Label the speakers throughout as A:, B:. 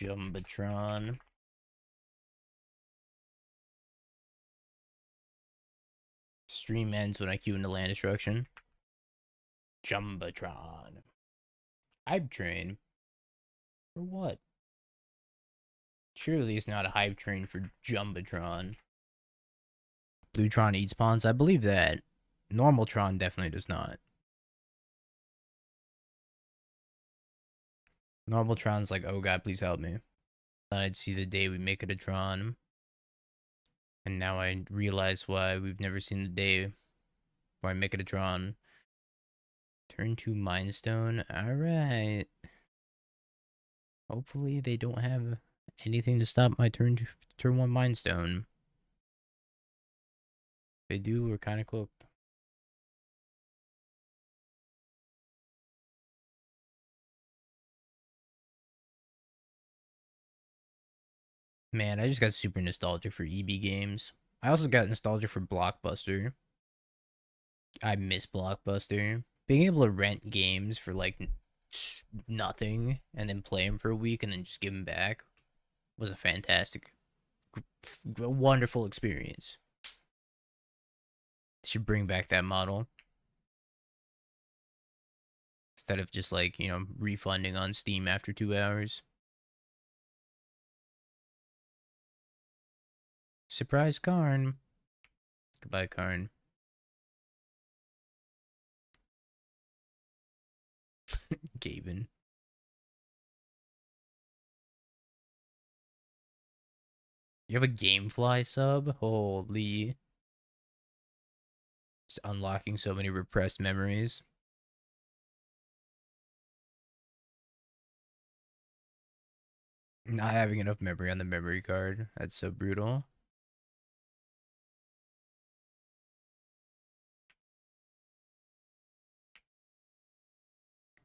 A: Jumbatron. Stream ends when I queue into land destruction. Jumbatron. Hype train? For what? Surely it's not a hype train for Jumbatron. Bluetron eats pawns? I believe that. Normaltron definitely does not. Normaltron's like, oh god, please help me. Thought I'd see the day we make it a Tron. And now I realize why we've never seen the day where I make it a Tron. Turn 2 Mind Stone. Alright. Hopefully they don't have anything to stop my turn 1 Mind Stone. If they do, we're kind of cooked. Man, I just got super nostalgic for EB games. I also got nostalgic for Blockbuster. I miss Blockbuster. Being able to rent games for like nothing and then play them for a week and then just give them back was a fantastic, wonderful experience. They should bring back that model. Instead of just like, you know, refunding on Steam after 2 hours. Surprise Karn. Goodbye, Karn. Gaben. You have a Gamefly sub? Holy. Just unlocking so many repressed memories. Not having enough memory on the memory card. That's so brutal.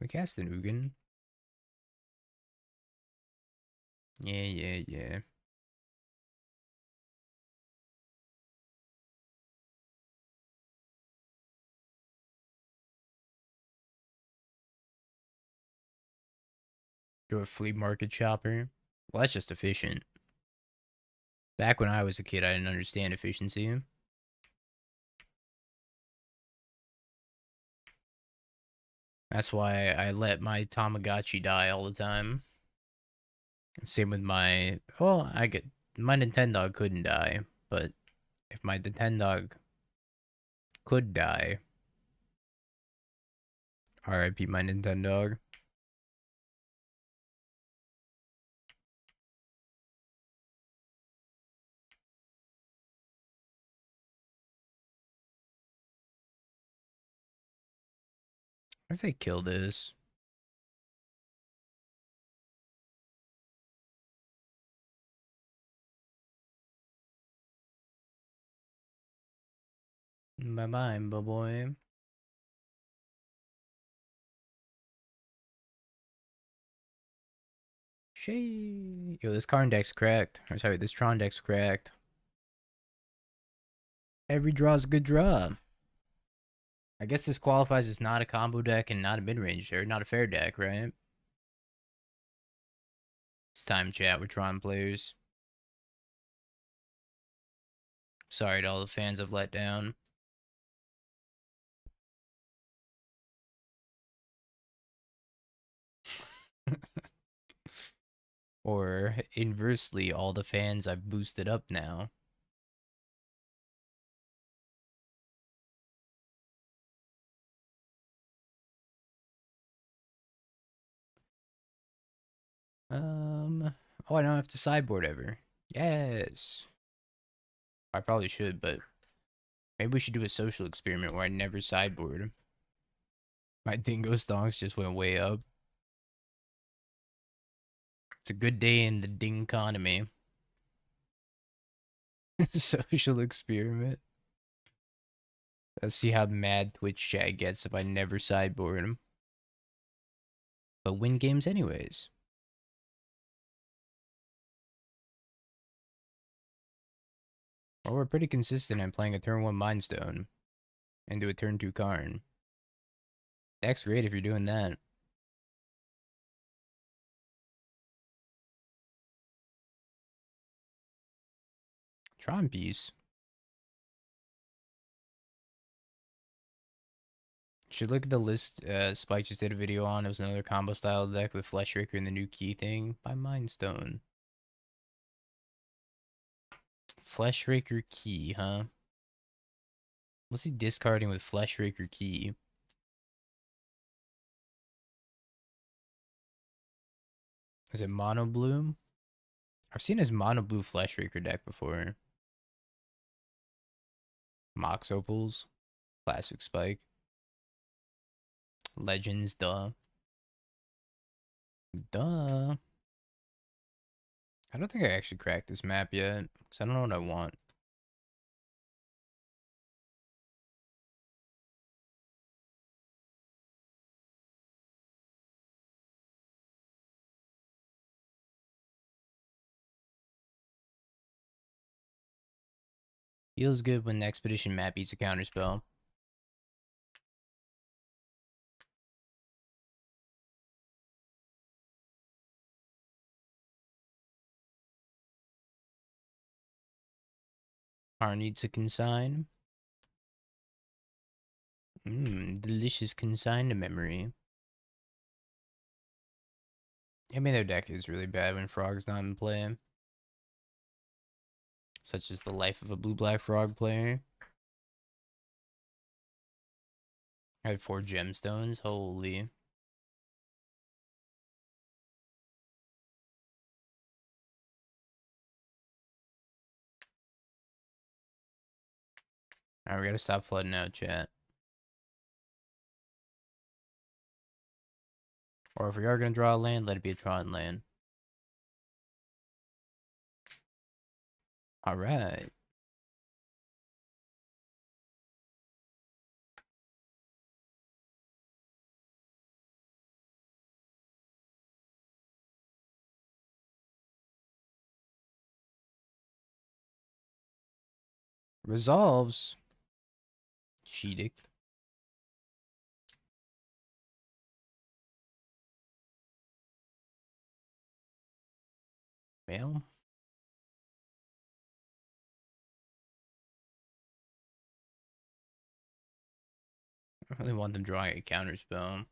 A: We cast an Ugin. Yeah. Go a flea market shopper. Well, that's just efficient. Back when I was a kid, I didn't understand efficiency. That's why I let my Tamagotchi die all the time. Same with my... Well, my Nintendo couldn't die, but if my Nintendo could die... RIP my Nintendo. What if they kill this? Bye-bye, boy. Shay. Yo, this Karn deck's cracked. Or sorry, this Tron deck's cracked. Every draw's a good draw. I guess this qualifies as not a combo deck and not a mid-range, or not a fair deck, right? It's time chat with Tron players. Sorry to all the fans I've let down. Or inversely, all the fans I've boosted up now. Oh, I don't have to sideboard ever. Yes. I probably should, but maybe we should do a social experiment where I never sideboard. My dingo stonks just went way up. It's a good day in the ding economy. Social experiment. Let's see how mad Twitch chat gets if I never sideboard him. But win games anyways. Well, we're pretty consistent in playing a turn 1 Mind Stone into a turn 2 Karn. That's great if you're doing that. Tron piece. Should look at the list Spike just did a video on. It was another combo style deck with Fleshraker and the new key thing by Mindstone. Fleshraker key, huh? What's he discarding with Fleshraker key? Is it mono blue? I've seen his mono blue Fleshraker deck before. Mox Opals. Classic Spike. Legends, duh. Duh. I don't think I actually cracked this map yet, because I don't know what I want. Feels good when the Expedition map beats a counterspell. Karn needs a consign. Delicious consign to memory. I mean, their deck is really bad when Frog's not in play. Such as the life of a blue-black Frog player. I had 4 gemstones, holy. Alright, we gotta stop flooding out, chat. Or if we are gonna draw a land, let it be a Tron land. Alright. Resolves. Cheating. Well. I really want them drawing a counterspell.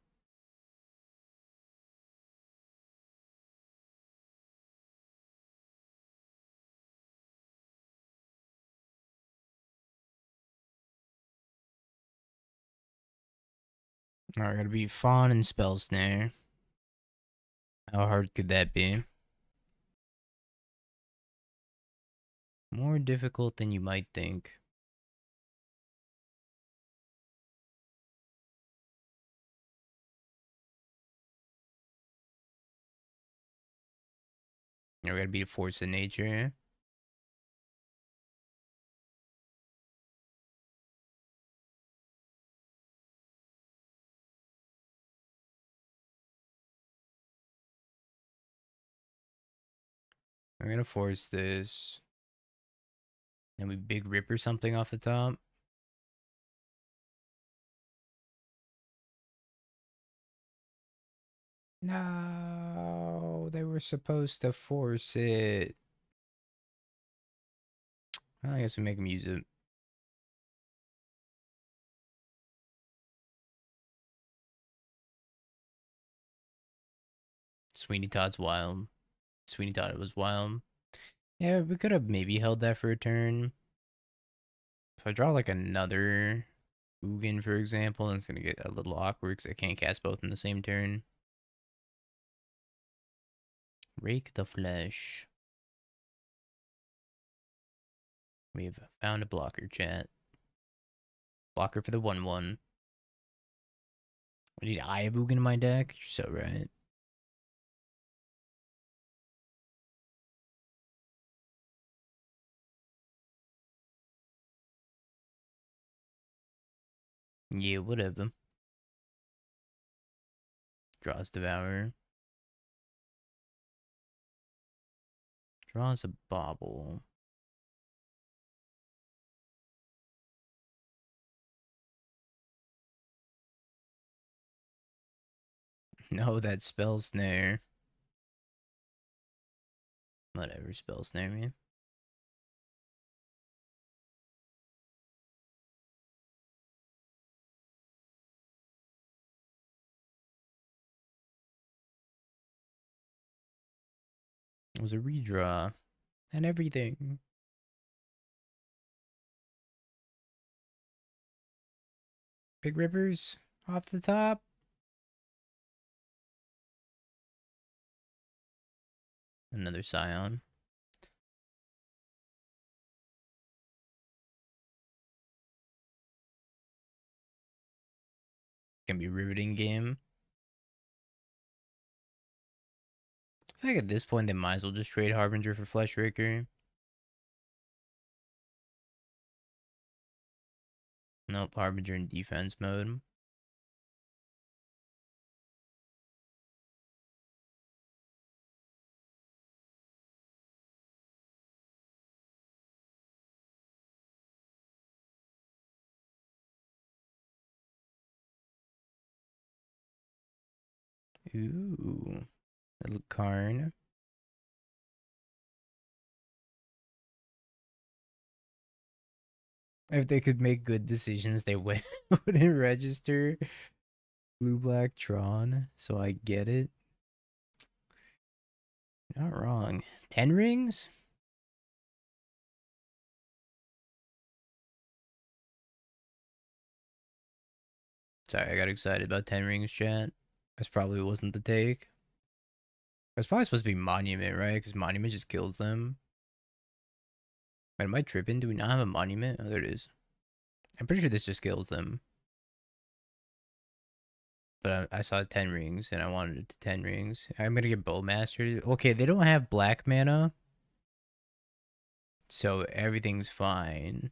A: Alright, gotta be Fawn and Spell Snare. How hard could that be? More difficult than you might think. We gotta be a force of nature. We're gonna force this. And we Big Ripper something off the top. No, they were supposed to force it. I guess we make them use it. Sweeney Todd's wild. Sweeney Todd was wild. Yeah, we could have maybe held that for a turn. If I draw like another Ugin, for example, then it's gonna get a little awkward because I can't cast both in the same turn. Rake the Flesh. We've found a blocker, chat. Blocker for the 1/1. I need Eye of Ugin in my deck. You're so right. Yeah, whatever. Draws Devourer. Draws a Bauble. No, that Spell Snare. Whatever, Spell Snare, man. was a redraw. And everything. Big rippers off the top. Another Scion. Gonna be a riveting game. I think at this point they might as well just trade Harbinger for Fleshraker. Nope, Harbinger in defense mode. Ooh. Little Karn. If they could make good decisions, they wouldn't register blue-black Tron, so I get it. Not wrong. 10 rings? Sorry, I got excited about 10 rings, chat. This probably wasn't the take. It's probably supposed to be Monument, right? Because Monument just kills them. Wait, am I tripping? Do we not have a Monument? Oh, there it is. I'm pretty sure this just kills them. But I saw 10 rings, and I wanted it to 10 rings. I'm going to get Bowmaster. Okay, they don't have black mana. So everything's fine.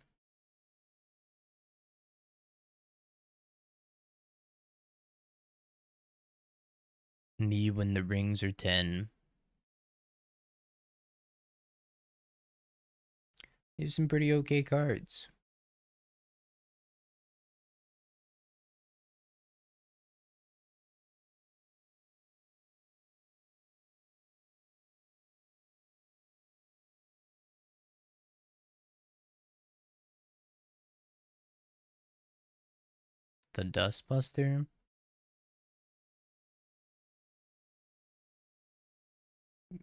A: Me when the rings are 10. Here's some pretty okay cards. The Dustbuster.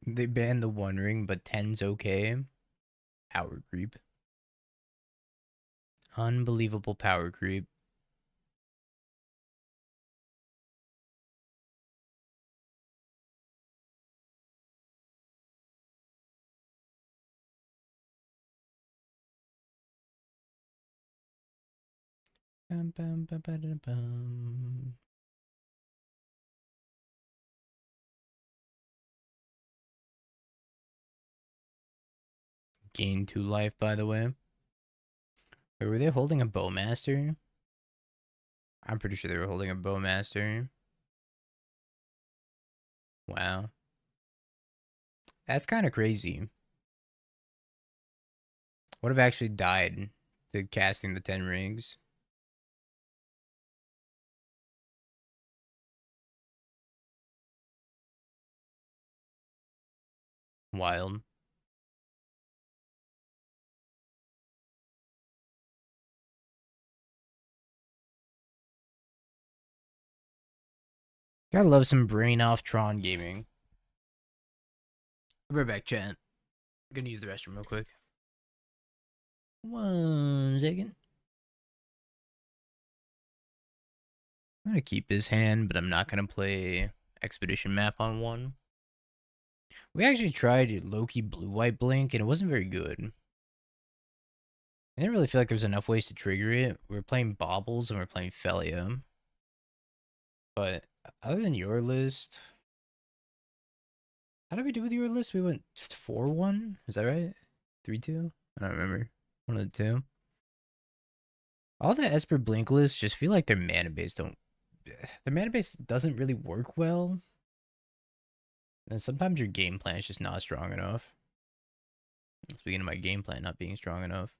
A: They banned the One Ring, but 10's okay. Power creep. Unbelievable power creep. Bum, bum, bum, bum, bum. Gain 2 life, by the way. Wait, were they holding a Bowmaster? I'm pretty sure they were holding a Bowmaster. Wow. That's kind of crazy. What if I actually died to casting the 10 rings? Wild. Gotta love some brain off Tron gaming. I'll be right back, chat. I'm gonna use the restroom real quick. 1 second. I'm gonna keep this hand, but I'm not gonna play Expedition map on 1. We actually tried Loki blue-white blink, and it wasn't very good. I didn't really feel like there was enough ways to trigger it. We were playing Baubles and we are playing Felia. But other than your list, how did we do with your list? We went 4-1? Is that right? 3-2? I don't remember. One of the two. All the Esper Blink lists just feel like their mana base their mana base doesn't really work well. And sometimes your game plan is just not strong enough. Speaking of my game plan not being strong enough.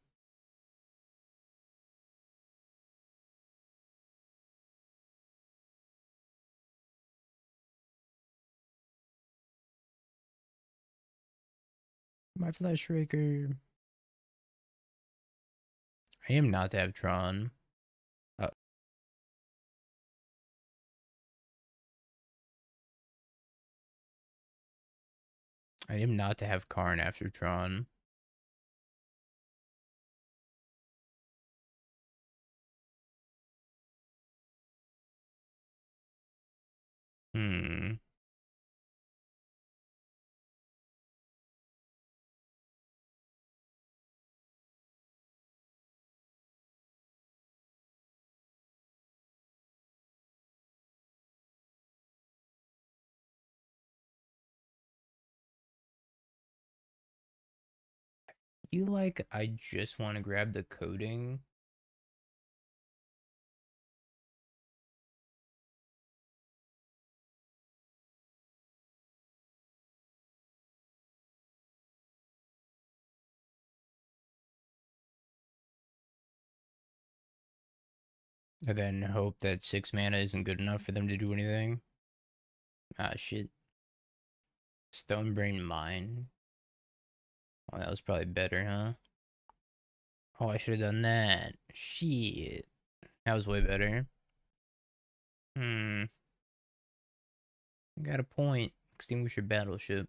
A: My Fleshraker. I am not to have Tron. I need him not to have Karn after Tron. Hmm. You like, I just want to grab the coating. And then hope that 6 mana isn't good enough for them to do anything. Ah, shit. Stonebrain Mine. Oh, that was probably better, huh? Oh, I should have done that. Shit. That was way better. Hmm. Got a point. Extinguisher Battleship.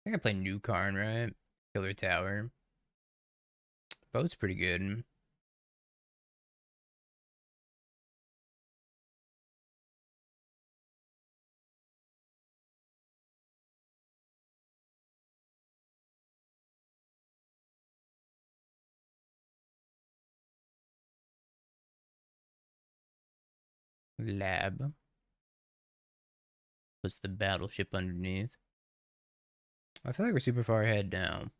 A: I think I play New Karn, right? Killer Tower. Boat's pretty good. Lab. What's the battleship underneath? I feel like we're super far ahead now.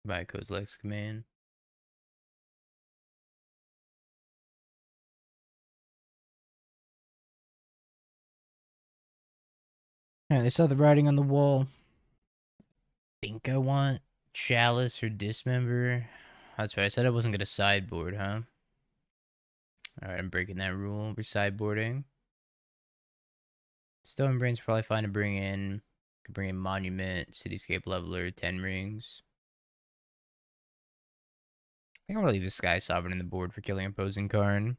A: By Kozilek's command. Yeah, they saw the writing on the wall. Think I want Chalice or Dismember. That's right, I said I wasn't gonna sideboard, huh? Alright, I'm breaking that rule. We're sideboarding. Stonebrain's probably fine to bring in. Could bring in Monument, Cityscape Leveler, 10 rings. I think I want to leave the Skysovereign in the board for killing opposing Karn.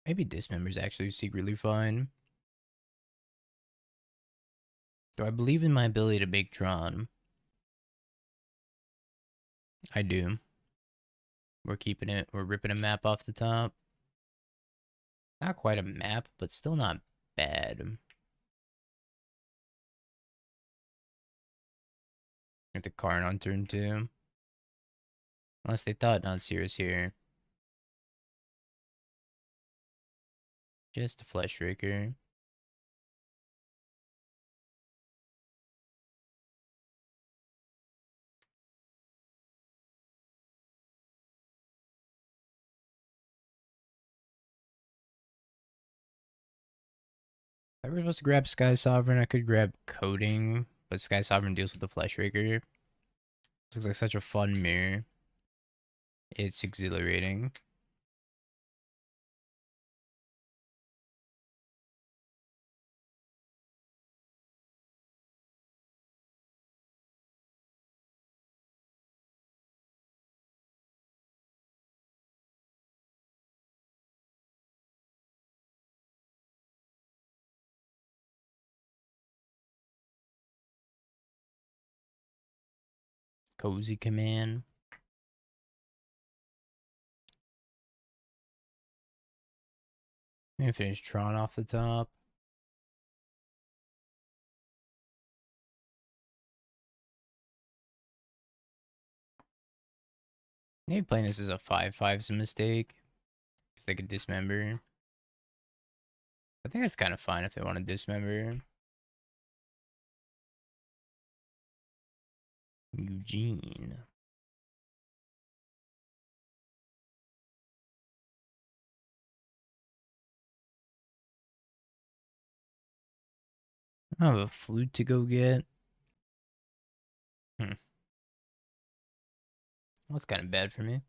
A: Maybe Dismember's actually secretly fine. Do I believe in my ability to make Tron? I do. We're keeping it. We're ripping a map off the top. Not quite a map, but still not bad. Get the Karn on turn 2. Unless they Thought-Knot Seer is here. Just a Fleshraker. If I were supposed to grab Skysovereign, I could grab Coating, but Skysovereign deals with the Fleshraker. Looks like such a fun mirror. It's exhilarating. Cozy Command. I'm gonna finish Tron off the top. Maybe playing this as a 5/5 is a mistake. Because they could Dismember. I think that's kind of fine if they want to Dismember. Ugin. I have a flute to go get. That's kind of bad for me.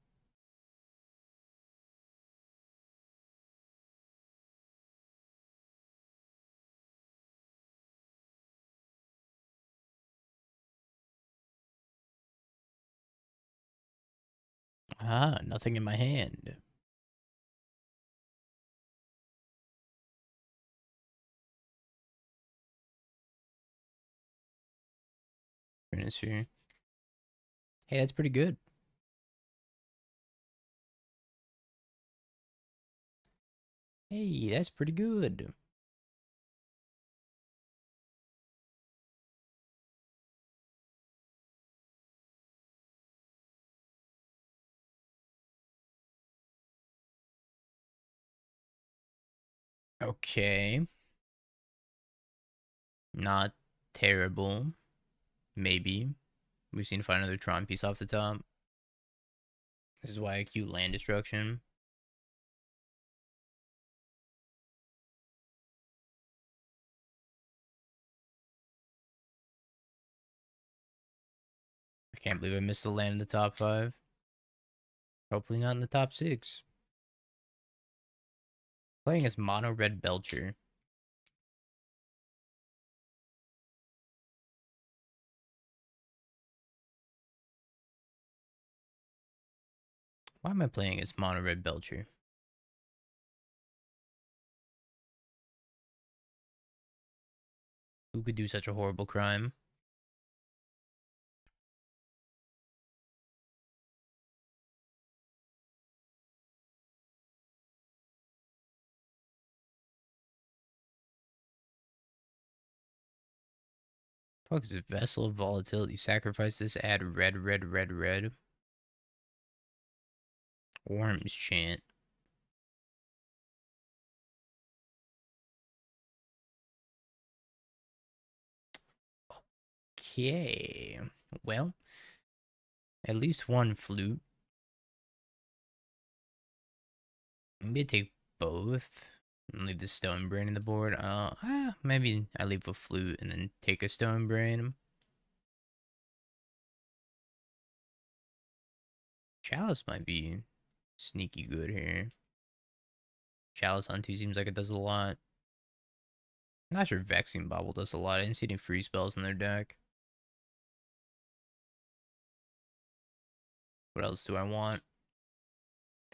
A: Ah, nothing in my hand. Trinisphere. Hey, that's pretty good. Hey, that's pretty good. Okay. Not terrible. Maybe. We just need to find another Tron piece off the top. This is why I queue land destruction. I can't believe I missed the land in the top 5. Hopefully not in the top 6. Playing as Mono Red Belcher. Why am I playing as Mono Red Belcher? Who could do such a horrible crime? Fuck is it? Vessel of Volatility. Sacrifice this, add red, red, red, red. Worms chant. Okay. Well, at least one flute. Maybe take both. And leave the stone brain in the board. Maybe I leave a flute and then take a stone brain. Chalice might be sneaky good here. Chalice on 2 seems like it does a lot. I'm not sure Vexing Bauble does a lot. I didn't see any free spells in their deck. What else do I want?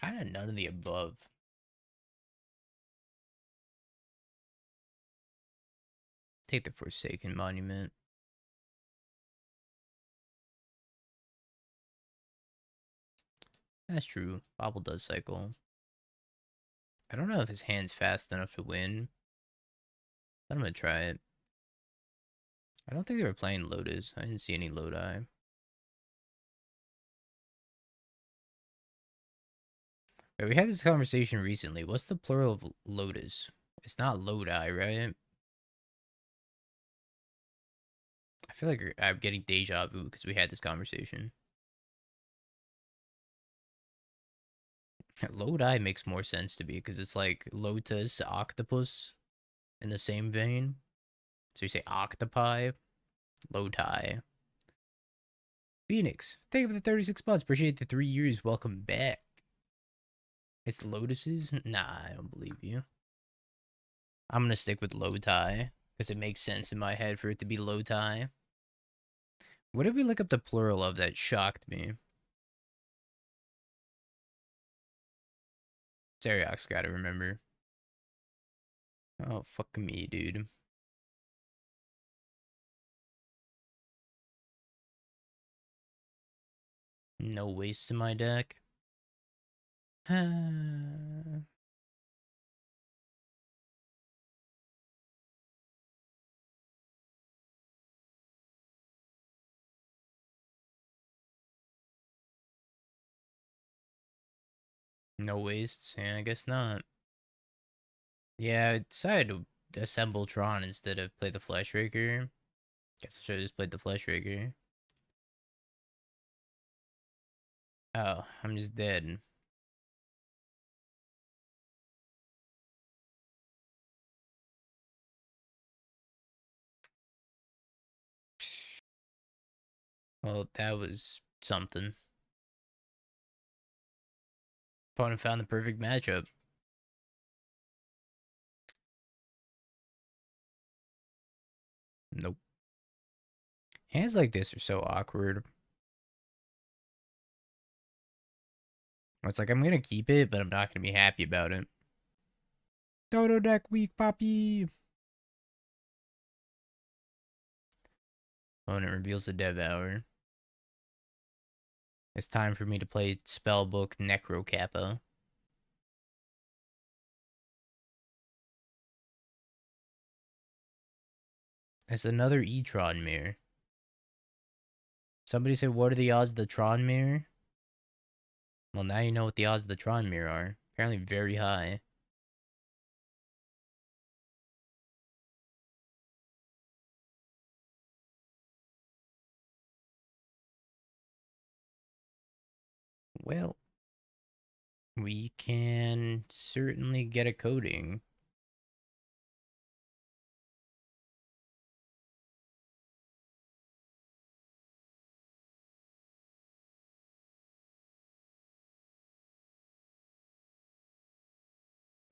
A: Kind of none of the above. Take the Forsaken Monument. That's true. Bauble does cycle. I don't know if his hand's fast enough to win. But I'm gonna try it. I don't think they were playing Lotus. I didn't see any Lodi. Wait, we had this conversation recently. What's the plural of Lotus? It's not Lodi, right? I feel like I'm getting deja vu because we had this conversation. Lodi makes more sense to me because it's like Lotus, octopus in the same vein. So you say octopi, Lodi. Phoenix, thank you for the 36 months. Appreciate the 3 years. Welcome back. It's lotuses? Nah, I don't believe you. I'm gonna stick with Lodi because it makes sense in my head for it to be Lodi. What did we look up the plural of that shocked me? Zeriox gotta remember. Oh, fuck me, dude. No wastes in my deck. No wastes? Yeah, I guess not. Yeah, I decided to assemble Tron instead of play the Fleshraker. Guess I should have just played the Fleshraker. Oh, I'm just dead. Well, that was something. Opponent found the perfect matchup. Nope. Hands like this are so awkward. It's like, I'm going to keep it, but I'm not going to be happy about it. Dodo deck weak, Poppy. Opponent reveals the Devourer. It's time for me to play Spellbook Necro Kappa. It's another E-Tron mirror. Somebody said, what are the odds of the Tron mirror? Well, now you know what the odds of the Tron mirror are. Apparently very high. Well, we can certainly get a coating.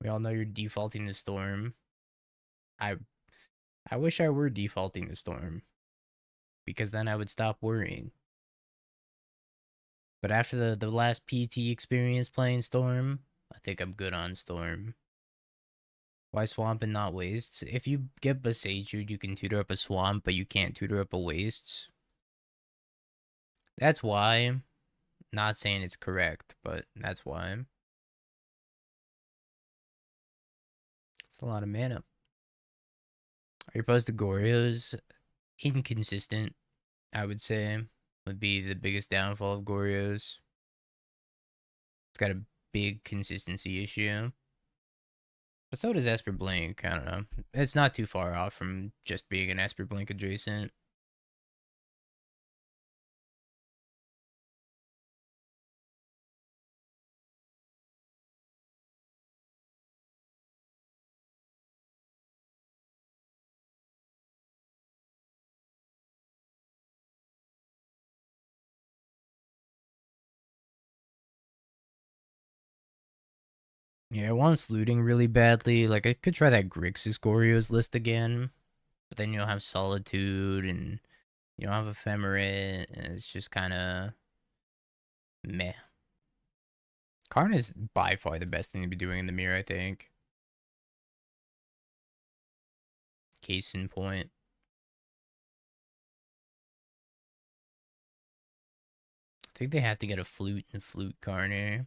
A: We all know you're defaulting to Storm. I wish I were defaulting to Storm, because then I would stop worrying. But after the last PT experience playing Storm, I think I'm good on Storm. Why Swamp and not Wastes? If you get Besiegered, you can tutor up a Swamp, but you can't tutor up a Wastes. That's why. Not saying it's correct, but that's why. It's a lot of mana. Are you opposed to Goryo's? Inconsistent, I would say, would be the biggest downfall of Goryo's. It's got a big consistency issue. But so does Esper Blink. I don't know. It's not too far off from just being an Esper Blink adjacent. Yeah, I want looting really badly. Like, I could try that Grixis Goryo's list again. But then you'll have Solitude and you don't have Ephemerate. And it's just kind of meh. Karn is by far the best thing to be doing in the mirror, I think. Case in point. I think they have to get a Flute and Flute Karn here.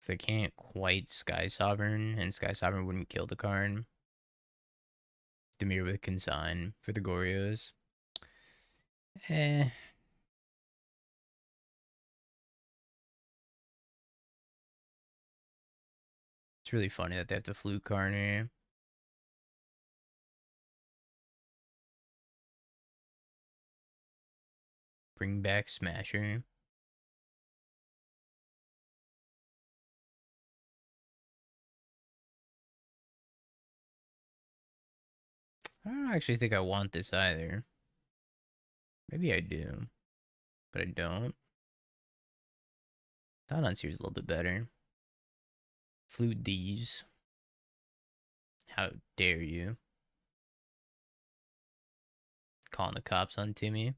A: They can't quite Skysovereign, and Skysovereign wouldn't kill the Karn. Demir with Consign for the Goryos. Eh. It's really funny that they have to Flute Karn here. Bring back Smasher. I don't actually think I want this either. Maybe I do, but I don't. Thought-Knot Seer is a little bit better. Flute these. How dare you? Calling the cops on Timmy.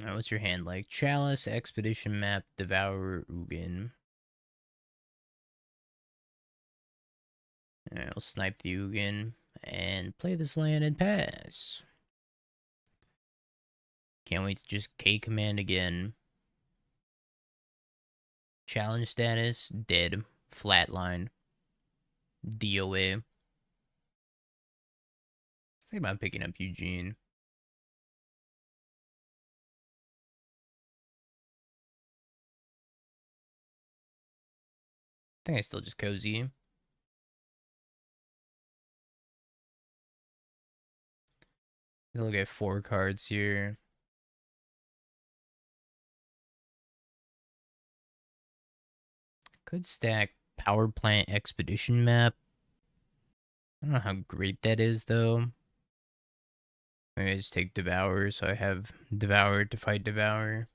A: Alright, what's your hand like? Chalice, Expedition Map, Devourer, Ugin. Alright, we'll snipe the Ugin and play this land and pass. Can't wait to just K-command again. Challenge status, dead. Flatline. DOA. I think about picking up Ugin. I think I still just cozy. Look at 4 cards here. Could stack Power Plant Expedition Map. I don't know how great that is, though. Maybe I just take Devour, so I have Devour to fight Devour.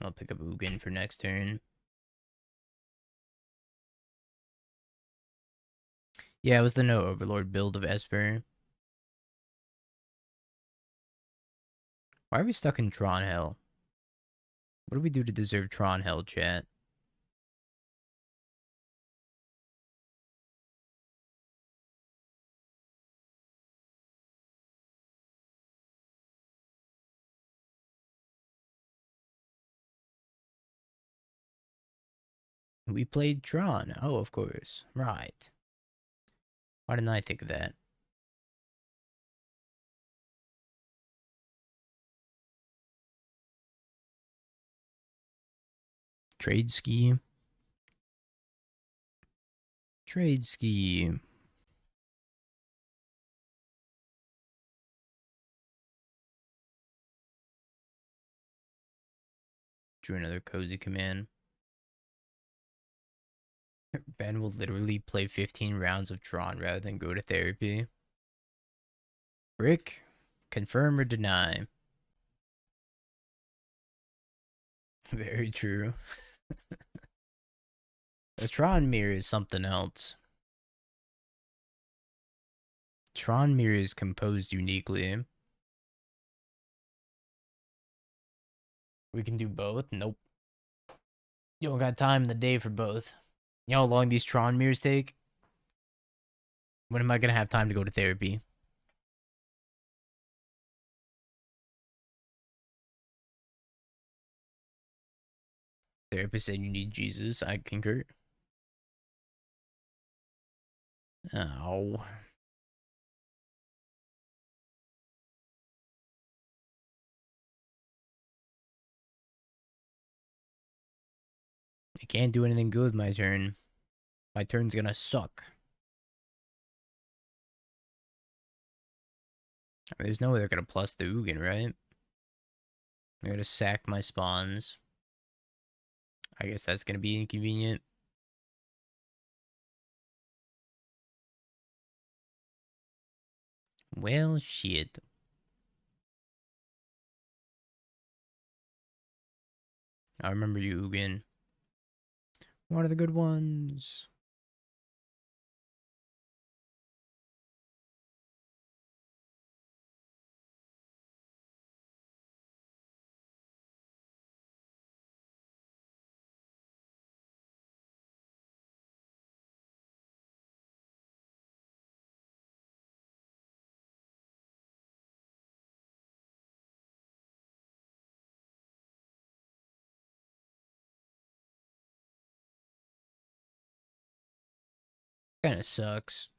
A: I'll pick up Ugin for next turn. Yeah, it was the no Overlord build of Esper. Why are we stuck in Tron Hell? What do we do to deserve Tron Hell, chat? We played Tron. Oh, of course. Right. Why didn't I think of that? Trade ski. Trade ski. Drew another cozy command. Ben will literally play 15 rounds of Tron rather than go to therapy. Brick, confirm or deny? Very true. The Tron mirror is something else. Tron mirror is composed uniquely. We can do both? Nope. You don't got time in the day for both. You know how long these Tron mirrors take? When am I gonna have time to go to therapy? Therapist said you need Jesus. I concur. Oh. I can't do anything good with my turn. My turn's gonna suck. There's no way they're gonna plus the Ugin, right? I gotta sack my spawns. I guess that's gonna be inconvenient. Well, shit. I remember you, Ugin. One of the good ones. Kinda sucks.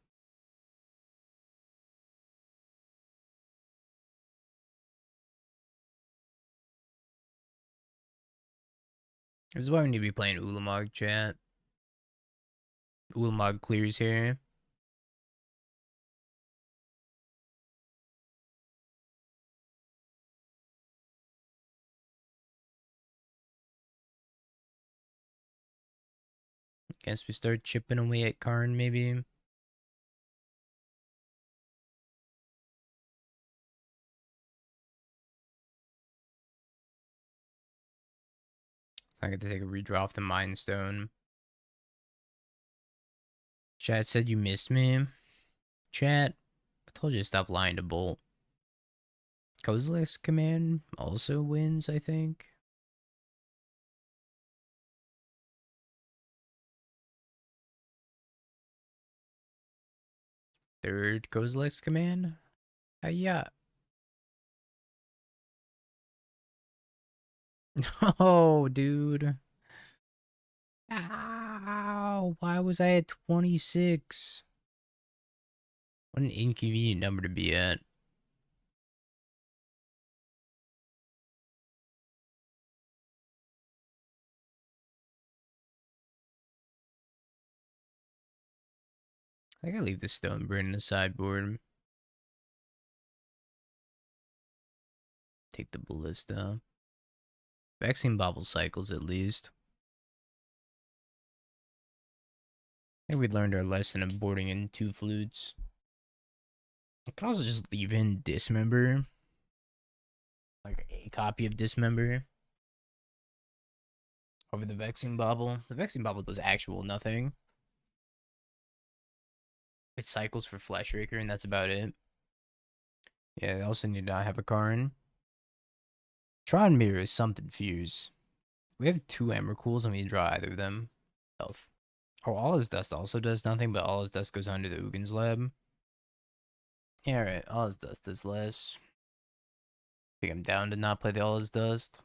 A: This is why we need to be playing Ulamog, chat. Ulamog clears here. Guess we start chipping away at Karn, maybe. I get to take a redraw off the Mind Stone. Chat said you missed me. Chat, I told you to stop lying to Bolt. Kozilek's command also wins, I think. Third Kozilek's command? Yeah. Oh, dude. Ow, why was I at 26? What an inconvenient number to be at. I think I leave the Stoneburn in the sideboard. Take the Ballista. Vexing Bauble cycles at least. I think we learned our lesson of boarding in 2 flutes. I could also just leave in Dismember. Like a copy of Dismember. Over the Vexing Bauble. The Vexing Bauble does actual nothing. It cycles for Fleshraker, and that's about it. Yeah, they also need to not have a Karn. Tron Mirror is something fuse. We have 2 Emrakuls, and we draw either of them. Elf. Oh, All His Dust also does nothing, but All His Dust goes under the Ugin's Lab. Yeah, right. All His Dust does less. I think I'm down to not play the All His Dust.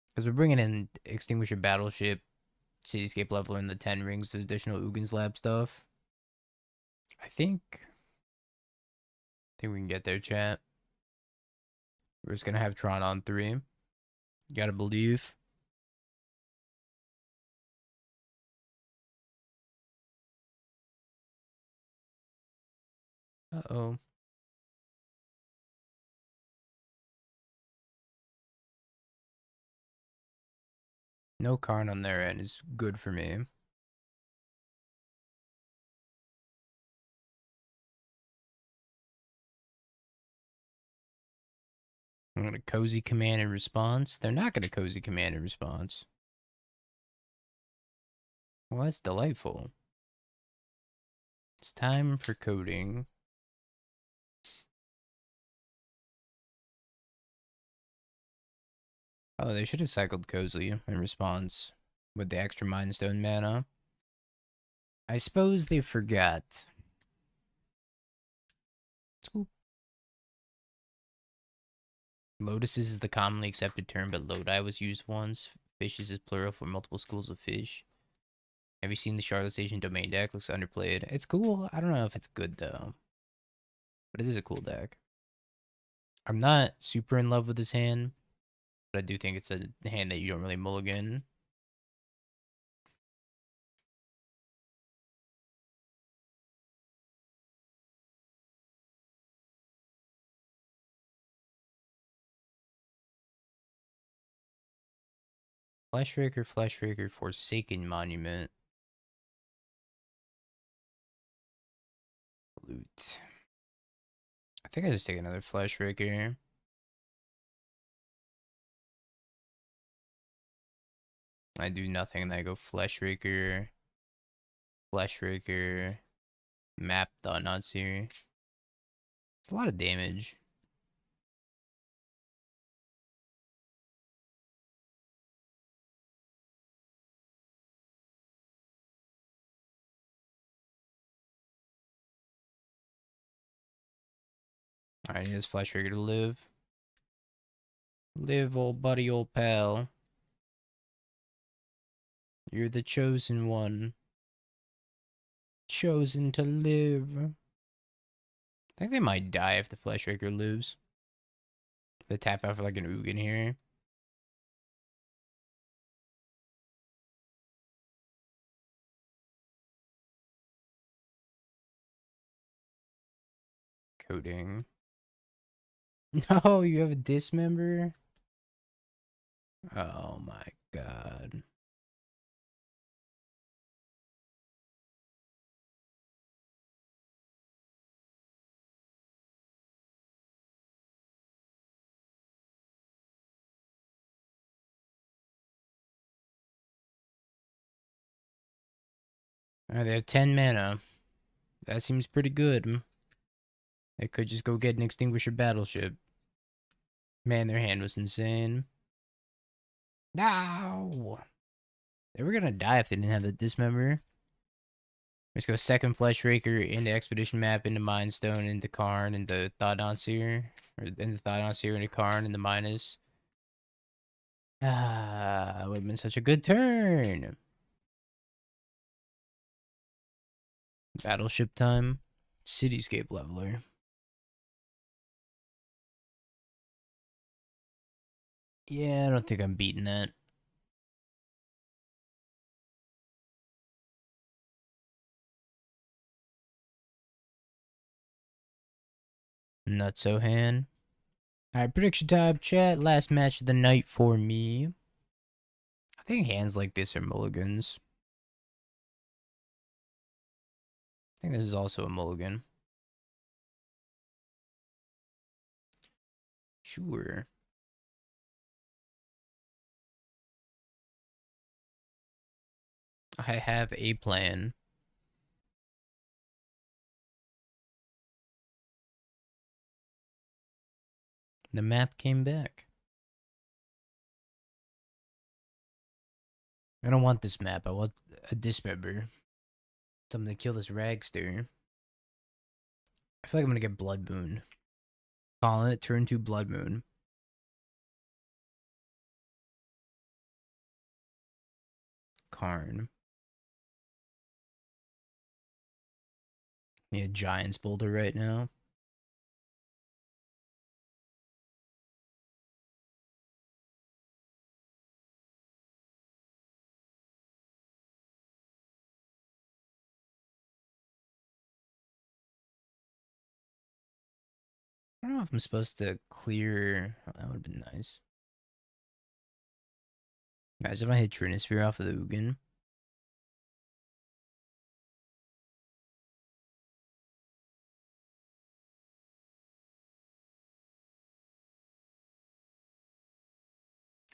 A: Because we're bringing in Extinguisher Battleship, Cityscape Leveler, and the 10 rings, the additional Ugin's Lab stuff. I think we can get there, chat. We're just going to have Tron on 3. You gotta believe. Uh-oh. No Karn on their end is good for me. I'm going to Cozy Command and Response. They're not going to Cozy Command and Response. Well, that's delightful. It's time for coding. Oh, they should have cycled Cozy in response with the extra Mind Stone mana. I suppose they forgot. Ooh. Lotuses is the commonly accepted term, but Lodi was used once. Fishes is plural for multiple schools of fish. Have you seen the Charlotte Domain deck? Looks underplayed. It's cool. I don't know if it's good, though. But it is a cool deck. I'm not super in love with this hand, but I do think it's a hand that you don't really mulligan. Fleshraker, Forsaken Monument. Loot. I think I just take another Fleshraker. I do nothing, and I go Fleshraker, map Thought-Knot Seer. It's a lot of damage. Alright, he has Fleshraker to live. Live, old buddy, old pal. You're the chosen one. Chosen to live. I think they might die if the Fleshraker lives. They tap out for like an Ugin here. Coding. No, you have a Dismember? Oh my god. Alright, they have 10 mana. That seems pretty good. They could just go get an Extinguisher Battleship. Man, their hand was insane. No! They were gonna die if they didn't have the Dismember. Let's go second Fleshraker into Expedition Map, into Mind Stone, into Karn, into Thought-Knot Seer. Or into Thought-Knot Seer, into Karn, into Minus. Ah, it would have been such a good turn. Battleship time. Cityscape Leveler. Yeah, I don't think I'm beating that. Not so hand. Alright, prediction time, chat. Last match of the night for me. I think hands like this are mulligans. I think this is also a mulligan. Sure. I have a plan. The map came back. I don't want this map. I want a Dismember. Something to kill this Ragster. I feel like I'm gonna get Blood Moon. Calling it turn 2 Blood Moon. Karn. Yeah, Giant's Boulder right now. I don't know if I'm supposed to clear. Oh, that would have been nice. Guys, if I hit Trinisphere off of the Ugin.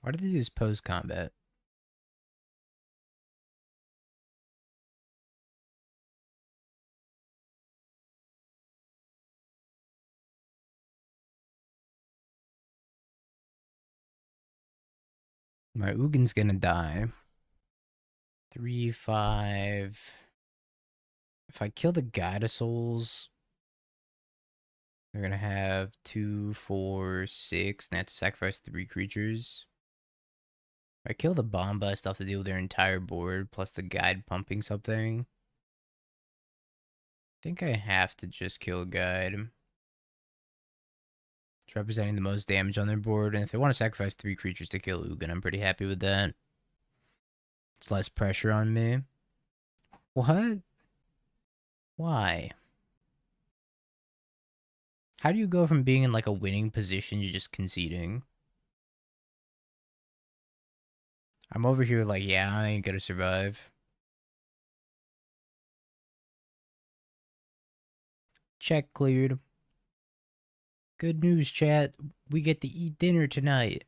A: Why did they do this post combat? My Ugin's gonna die. 3-5. If I kill the Guide of Souls, they're gonna have 2, 4, 6. And they have to sacrifice 3 creatures. If I kill the Bomba, I still have to deal with their entire board, plus the Guide pumping something. I think I have to just kill Guide. It's representing the most damage on their board, and if they want to sacrifice 3 creatures to kill Ugin, I'm pretty happy with that. It's less pressure on me. What? Why? How do you go from being in like a winning position to just conceding? I'm over here like, yeah, I ain't gonna survive. Check cleared. Good news, chat. We get to eat dinner tonight.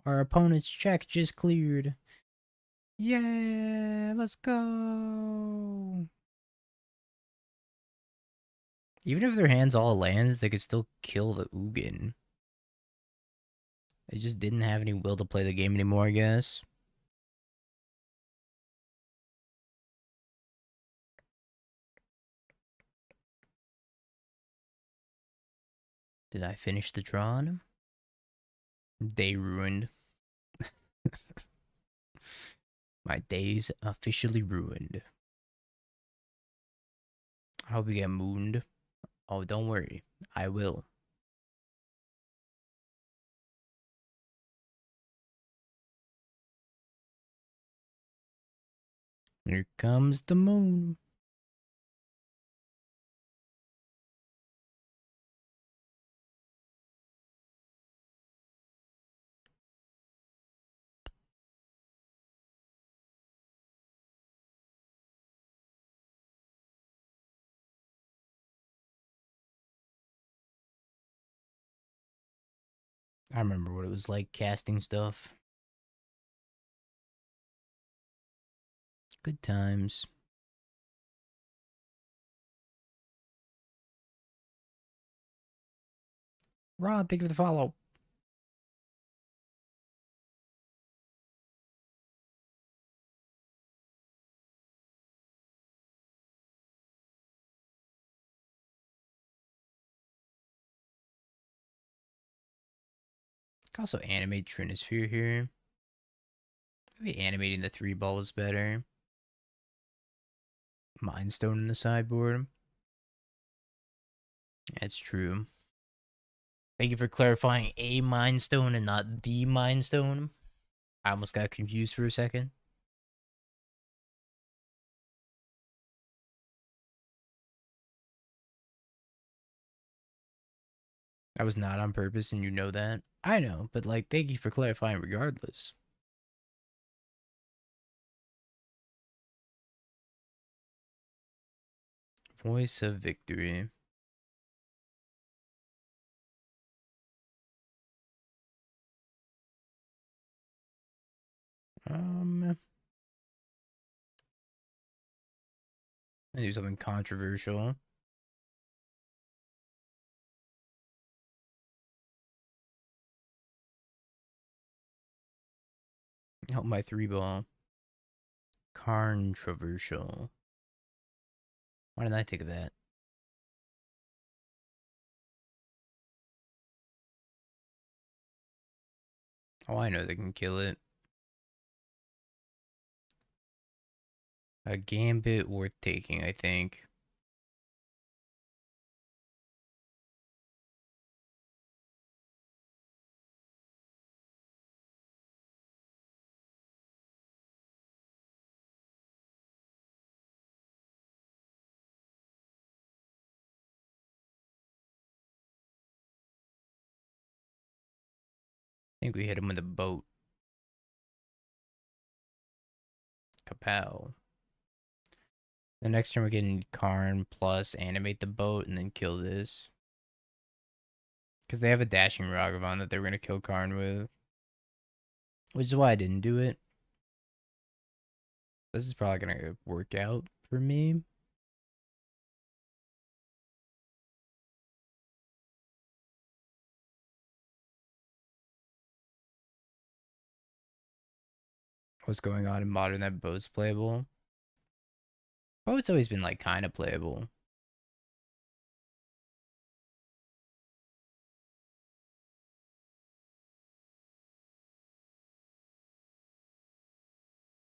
A: Our opponent's check just cleared. Yeah, let's go. Even if their hands all lands, they could still kill the Ugin. They just didn't have any will to play the game anymore, I guess. Did I finish the Tron? Day ruined. My day's officially ruined. I hope you get mooned. Oh, don't worry. I will. Here comes the moon. I remember what it was like casting stuff. Good times. Rod, thank you for the follow. Can also animate Trinisphere here. Maybe animating the 3-ball is better. Mind Stone in the sideboard. That's true. Thank you for clarifying a Mind Stone and not the Mind Stone. I almost got confused for a second. That was not on purpose, and you know that. I know, but like, thank you for clarifying regardless. Voice of Victory. I do something controversial. Help my 3-ball. Controversial. Why didn't I think of that? Oh, I know they can kill it. A gambit worth taking, I think. I think we hit him with a boat. Kapow. The next turn we're getting Karn plus animate the boat and then kill this. Because they have a dashing Ragavan that they were going to kill Karn with. Which is why I didn't do it. This is probably going to work out for me. What's going on in Modern that boat's playable? Boat's always been like kind of playable.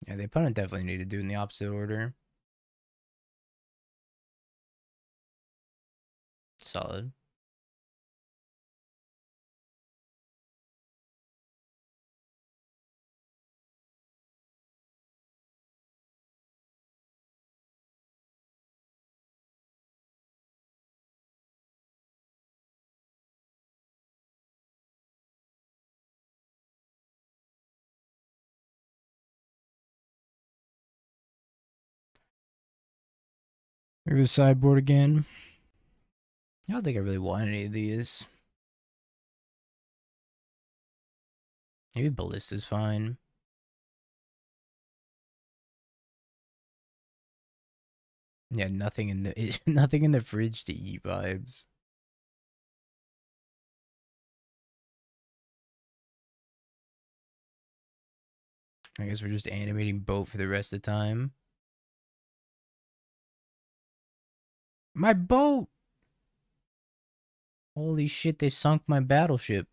A: Yeah, the opponent definitely need to do in the opposite order. Solid. Look at the sideboard again. I don't think I really want any of these. Maybe Ballista's fine. Yeah, nothing in the nothing in the fridge to eat vibes. I guess we're just animating boat for the rest of the time. My boat! Holy shit, they sunk my battleship.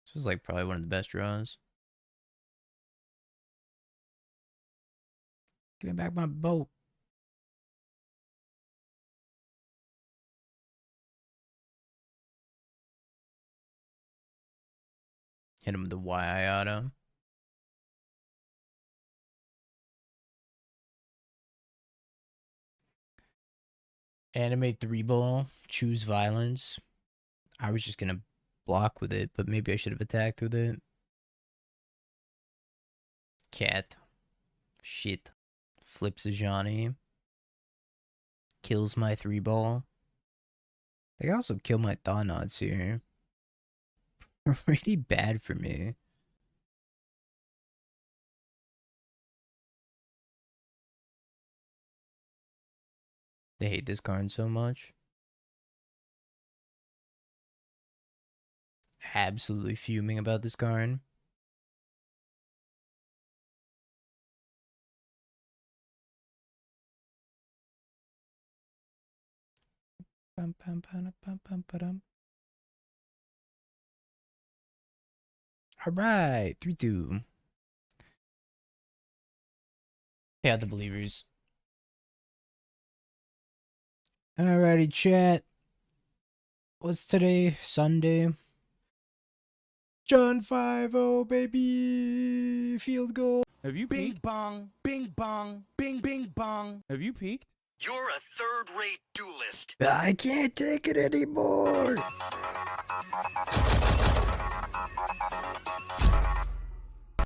A: This was like probably one of the best draws. Give me back my boat. Hit him with the Y-Iota. Animate 3-ball. Choose violence. I was just gonna block with it, but maybe I should have attacked with it. Cat. Shit. Flips a Johnny. Kills my 3-ball. They can also kill my Thought-Knot Seer. Pretty bad for me. They hate this card so much. Absolutely fuming about this card. Alright, 3-2. Yeah, the believers. Alrighty, chat. What's today? Sunday. John 5-0, baby. Field goal.
B: Have you
C: Bing
B: peeked?
C: bong, bing bong, bing bing bong.
B: Have you peeked?
C: You're a third-rate duelist.
A: I can't take it anymore.